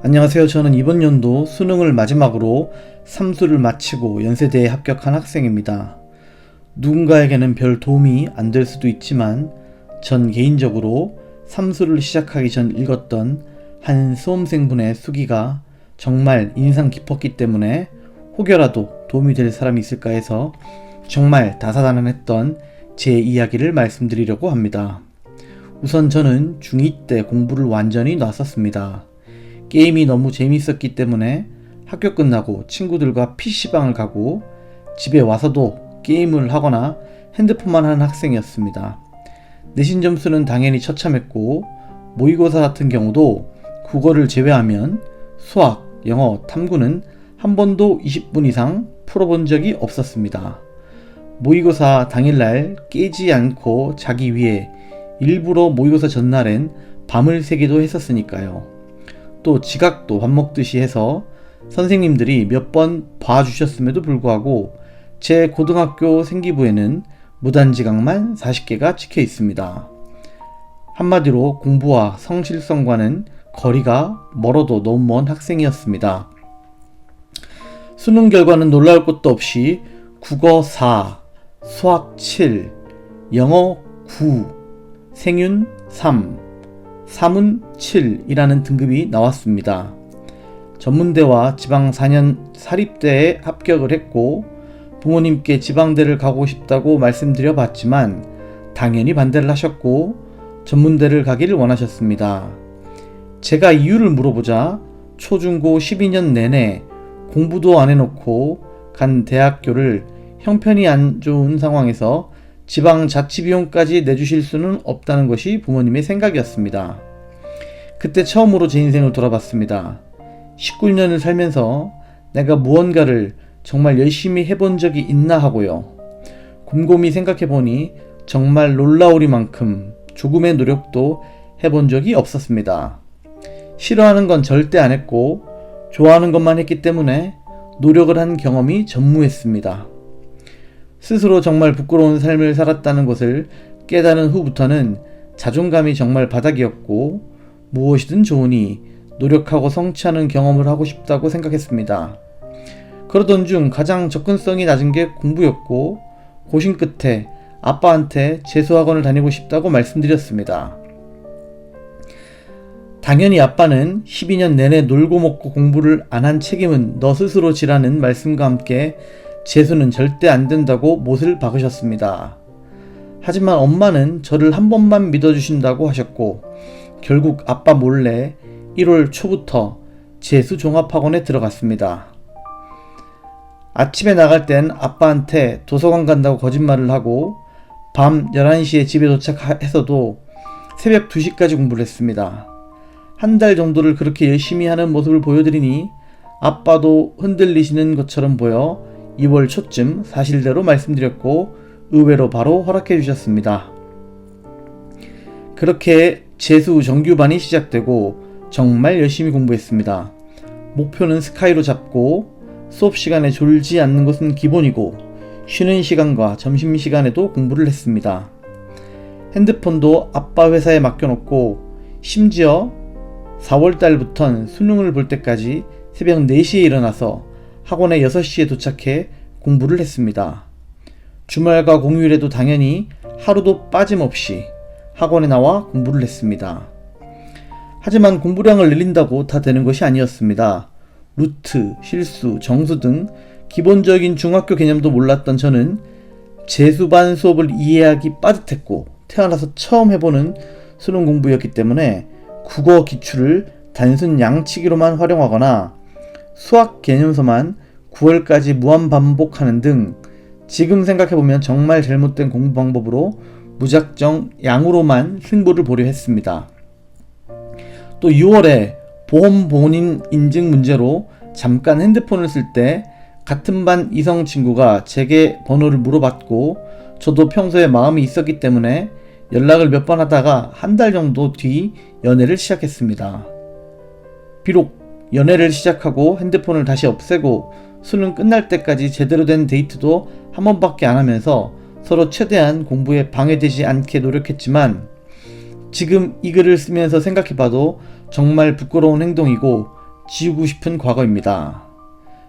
안녕하세요. 저는 이번 연도 수능을 마지막으로 삼수를 마치고 연세대에 합격한 학생입니다. 누군가에게는 별 도움이 안 될 수도 있지만 전 개인적으로 삼수를 시작하기 전 읽었던 한 수험생분의 수기가 정말 인상 깊었기 때문에 혹여라도 도움이 될 사람이 있을까 해서 정말 다사다난했던 제 이야기를 말씀드리려고 합니다. 우선 저는 중2 때 공부를 완전히 놨었습니다. 게임이 너무 재미있었기 때문에 학교 끝나고 친구들과 PC방을 가고 집에 와서도 게임을 하거나 핸드폰만 하는 학생이었습니다. 내신 점수는 당연히 처참했고 모의고사 같은 경우도 국어를 제외하면 수학, 영어, 탐구는 한 번도 20분 이상 풀어본 적이 없었습니다. 모의고사 당일날 깨지 않고 자기 위해 일부러 모의고사 전날엔 밤을 새기도 했었으니까요. 또 지각도 밥 먹듯이 해서 선생님들이 몇 번 봐주셨음에도 불구하고 제 고등학교 생기부에는 무단지각만 40개가 찍혀 있습니다. 한마디로 공부와 성실성과는 거리가 멀어도 너무 먼 학생이었습니다. 수능 결과는 놀라울 것도 없이 국어 4, 수학 7, 영어 9, 생윤 3, 사문 7이라는 등급이 나왔습니다. 전문대와 지방 4년 사립대에 합격을 했고 부모님께 지방대를 가고 싶다고 말씀드려 봤지만 당연히 반대를 하셨고 전문대를 가기를 원하셨습니다. 제가 이유를 물어보자 초중고 12년 내내 공부도 안 해놓고 간 대학교를 형편이 안 좋은 상황에서 지방 자치비용까지 내주실 수는 없다는 것이 부모님의 생각이었습니다. 그때 처음으로 제 인생을 돌아봤습니다. 19년을 살면서 내가 무언가를 정말 열심히 해본 적이 있나 하고요. 곰곰이 생각해보니 정말 놀라우리만큼 조금의 노력도 해본 적이 없었습니다. 싫어하는 건 절대 안 했고 좋아하는 것만 했기 때문에 노력을 한 경험이 전무했습니다. 스스로 정말 부끄러운 삶을 살았다는 것을 깨달은 후부터는 자존감이 정말 바닥이었고 무엇이든 좋으니 노력하고 성취하는 경험을 하고 싶다고 생각했습니다. 그러던 중 가장 접근성이 낮은 게 공부였고 고심 끝에 아빠한테 재수학원을 다니고 싶다고 말씀드렸습니다. 당연히 아빠는 12년 내내 놀고 먹고 공부를 안 한 책임은 너 스스로 지라는 말씀과 함께 재수는 절대 안 된다고 못을 박으셨습니다. 하지만 엄마는 저를 한 번만 믿어주신다고 하셨고 결국 아빠 몰래 1월 초부터 재수 종합학원에 들어갔습니다. 아침에 나갈 땐 아빠한테 도서관 간다고 거짓말을 하고 밤 11시에 집에 도착해서도 새벽 2시까지 공부를 했습니다. 한 달 정도를 그렇게 열심히 하는 모습을 보여드리니 아빠도 흔들리시는 것처럼 보여 2월 초쯤 사실대로 말씀드렸고 의외로 바로 허락해 주셨습니다. 그렇게 재수 정규반이 시작되고 정말 열심히 공부했습니다. 목표는 스카이로 잡고 수업 시간에 졸지 않는 것은 기본이고 쉬는 시간과 점심시간에도 공부를 했습니다. 핸드폰도 아빠 회사에 맡겨놓고 심지어 4월달부턴 수능을 볼 때까지 새벽 4시에 일어나서 학원에 6시에 도착해 공부를 했습니다. 주말과 공휴일에도 당연히 하루도 빠짐없이 학원에 나와 공부를 했습니다. 하지만 공부량을 늘린다고 다 되는 것이 아니었습니다. 루트, 실수, 정수 등 기본적인 중학교 개념도 몰랐던 저는 재수반 수업을 이해하기 빠듯했고 태어나서 처음 해보는 수능 공부였기 때문에 국어 기출을 단순 양치기로만 활용하거나 수학 개념서만 9월까지 무한 반복하는 등 지금 생각해보면 정말 잘못된 공부 방법으로 무작정 양으로만 승부를 보려 했습니다. 또 6월에 보험 본인 인증 문제로 잠깐 핸드폰을 쓸 때 같은 반 이성 친구가 제게 번호를 물어봤고 저도 평소에 마음이 있었기 때문에 연락을 몇 번 하다가 한 달 정도 뒤 연애를 시작했습니다. 비록 연애를 시작하고 핸드폰을 다시 없애고 수능 끝날 때까지 제대로 된 데이트도 한 번밖에 안 하면서 서로 최대한 공부에 방해되지 않게 노력했지만 지금 이 글을 쓰면서 생각해봐도 정말 부끄러운 행동이고 지우고 싶은 과거입니다.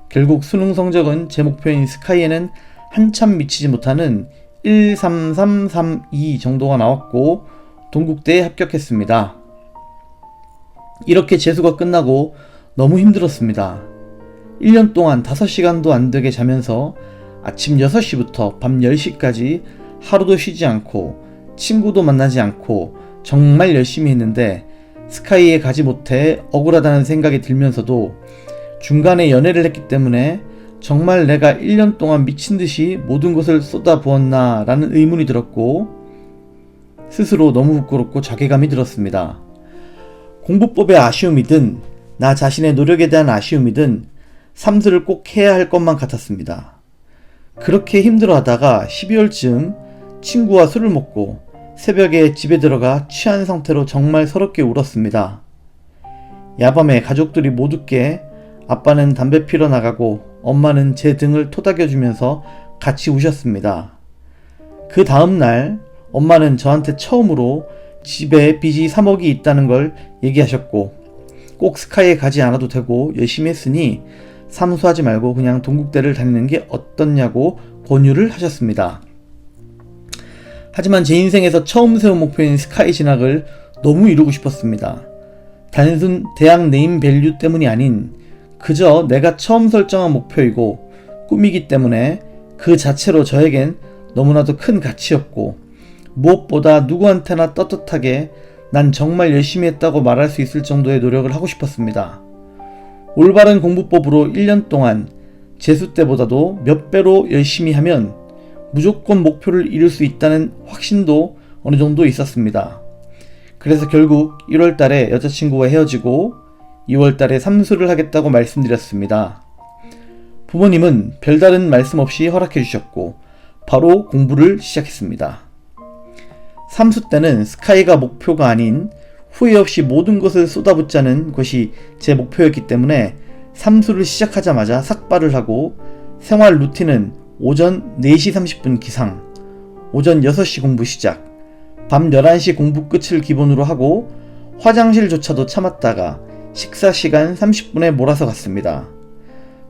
결국 수능 성적은 제 목표인 스카이에는 한참 미치지 못하는 13332 정도가 나왔고 동국대에 합격했습니다. 이렇게 재수가 끝나고 너무 힘들었습니다. 1년 동안 5시간도 안 되게 자면서 아침 6시부터 밤 10시까지 하루도 쉬지 않고 친구도 만나지 않고 정말 열심히 했는데 스카이에 가지 못해 억울하다는 생각이 들면서도 중간에 연애를 했기 때문에 정말 내가 1년 동안 미친듯이 모든 것을 쏟아부었나 라는 의문이 들었고 스스로 너무 부끄럽고 자괴감이 들었습니다. 공부법의 아쉬움이든 나 자신의 노력에 대한 아쉬움이든 삼수를 꼭 해야 할 것만 같았습니다. 그렇게 힘들어하다가 12월쯤 친구와 술을 먹고 새벽에 집에 들어가 취한 상태로 정말 서럽게 울었습니다. 야밤에 가족들이 모두 깨 아빠는 담배 피러 나가고 엄마는 제 등을 토닥여주면서 같이 우셨습니다. 그 다음날 엄마는 저한테 처음으로 집에 빚이 3억이 있다는 걸 얘기하셨고 꼭 스카이에 가지 않아도 되고 열심히 했으니 삼수하지 말고 그냥 동국대를 다니는 게 어떻냐고 권유를 하셨습니다. 하지만 제 인생에서 처음 세운 목표인 스카이 진학을 너무 이루고 싶었습니다. 단순 대학 네임 밸류 때문이 아닌 그저 내가 처음 설정한 목표이고 꿈이기 때문에 그 자체로 저에겐 너무나도 큰 가치였고 무엇보다 누구한테나 떳떳하게 난 정말 열심히 했다고 말할 수 있을 정도의 노력을 하고 싶었습니다. 올바른 공부법으로 1년 동안 재수 때보다도 몇 배로 열심히 하면 무조건 목표를 이룰 수 있다는 확신도 어느 정도 있었습니다. 그래서 결국 1월 달에 여자친구와 헤어지고 2월 달에 삼수를 하겠다고 말씀드렸습니다. 부모님은 별다른 말씀 없이 허락해 주셨고 바로 공부를 시작했습니다. 삼수 때는 스카이가 목표가 아닌 후회 없이 모든 것을 쏟아붓자는 것이 제 목표였기 때문에 삼수를 시작하자마자 삭발을 하고 생활 루틴은 오전 4시 30분 기상, 오전 6시 공부 시작, 밤 11시 공부 끝을 기본으로 하고 화장실조차도 참았다가 식사 시간 30분에 몰아서 갔습니다.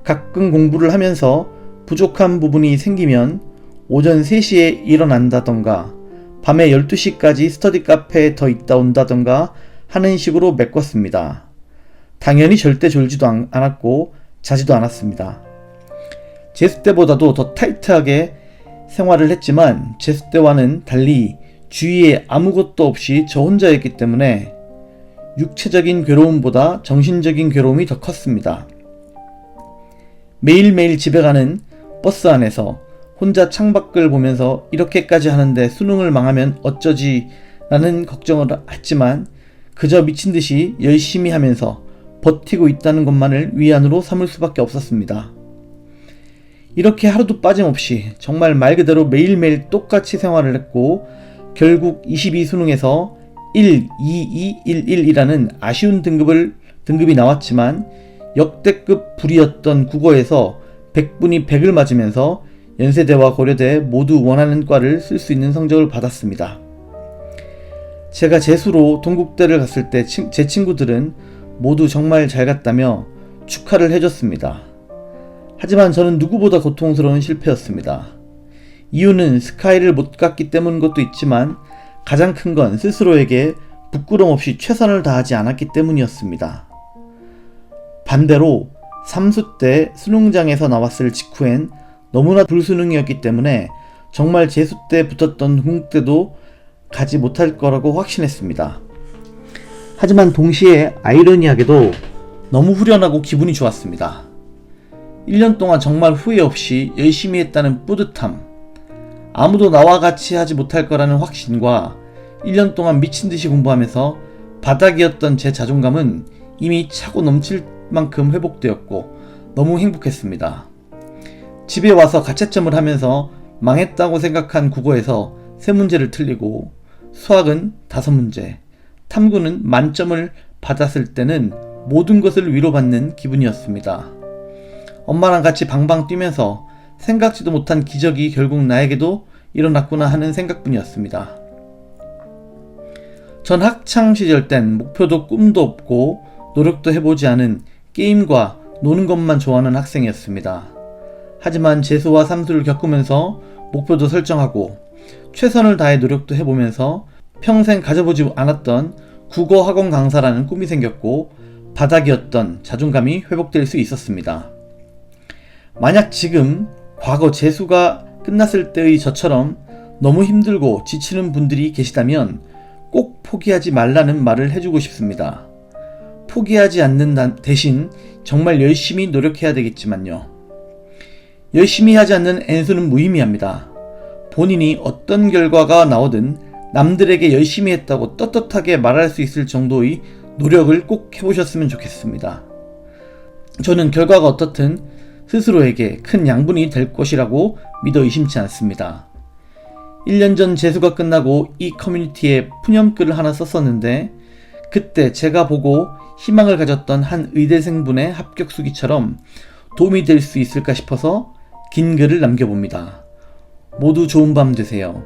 가끔 공부를 하면서 부족한 부분이 생기면 오전 3시에 일어난다던가 밤에 12시까지 스터디 카페에 더 있다 온다던가 하는 식으로 메꿨습니다. 당연히 절대 졸지도 않았고 자지도 않았습니다. 재수 때보다도 더 타이트하게 생활을 했지만 재수 때와는 달리 주위에 아무것도 없이 저 혼자였기 때문에 육체적인 괴로움보다 정신적인 괴로움이 더 컸습니다. 매일매일 집에 가는 버스 안에서 혼자 창밖을 보면서 이렇게까지 하는데 수능을 망하면 어쩌지 라는 걱정을 했지만 그저 미친듯이 열심히 하면서 버티고 있다는 것만을 위안으로 삼을 수밖에 없었습니다. 이렇게 하루도 빠짐없이 정말 말 그대로 매일매일 똑같이 생활을 했고 결국 22 수능에서 1, 2, 2, 1, 1이라는 아쉬운 등급이 나왔지만 역대급 불이었던 국어에서 100분이 100을 맞으면서 연세대와 고려대 모두 원하는 과를 쓸 수 있는 성적을 받았습니다. 제가 재수로 동국대를 갔을 때 제 친구들은 모두 정말 잘 갔다며 축하를 해줬습니다. 하지만 저는 누구보다 고통스러운 실패였습니다. 이유는 스카이를 못 갔기 때문인 것도 있지만 가장 큰 건 스스로에게 부끄럼 없이 최선을 다하지 않았기 때문이었습니다. 반대로 삼수 때 수능장에서 나왔을 직후엔 너무나 불수능이었기 때문에 정말 재수 때 붙었던 동국대도 가지 못할 거라고 확신했습니다. 하지만 동시에 아이러니하게도 너무 후련하고 기분이 좋았습니다. 1년 동안 정말 후회 없이 열심히 했다는 뿌듯함, 아무도 나와 같이 하지 못할 거라는 확신과 1년 동안 미친듯이 공부하면서 바닥이었던 제 자존감은 이미 차고 넘칠 만큼 회복되었고 너무 행복했습니다. 집에 와서 가채점을 하면서 망했다고 생각한 국어에서 3문제를 틀리고 수학은 5문제, 탐구는 만점을 받았을 때는 모든 것을 위로받는 기분이었습니다. 엄마랑 같이 방방 뛰면서 생각지도 못한 기적이 결국 나에게도 일어났구나 하는 생각뿐이었습니다. 전 학창시절 땐 목표도 꿈도 없고 노력도 해보지 않은 게임과 노는 것만 좋아하는 학생이었습니다. 하지만 재수와 삼수를 겪으면서 목표도 설정하고 최선을 다해 노력도 해보면서 평생 가져보지 않았던 국어 학원 강사라는 꿈이 생겼고 바닥이었던 자존감이 회복될 수 있었습니다. 만약 지금 과거 재수가 끝났을 때의 저처럼 너무 힘들고 지치는 분들이 계시다면 꼭 포기하지 말라는 말을 해주고 싶습니다. 포기하지 않는 대신 정말 열심히 노력해야 되겠지만요. 열심히 하지 않는 N수는 무의미합니다. 본인이 어떤 결과가 나오든 남들에게 열심히 했다고 떳떳하게 말할 수 있을 정도의 노력을 꼭 해보셨으면 좋겠습니다. 저는 결과가 어떻든 스스로에게 큰 양분이 될 것이라고 믿어 의심치 않습니다. 1년 전 재수가 끝나고 이 커뮤니티에 푸념글을 하나 썼었는데 그때 제가 보고 희망을 가졌던 한 의대생분의 합격 수기처럼 도움이 될 수 있을까 싶어서 긴 글을 남겨봅니다. 모두 좋은 밤 되세요.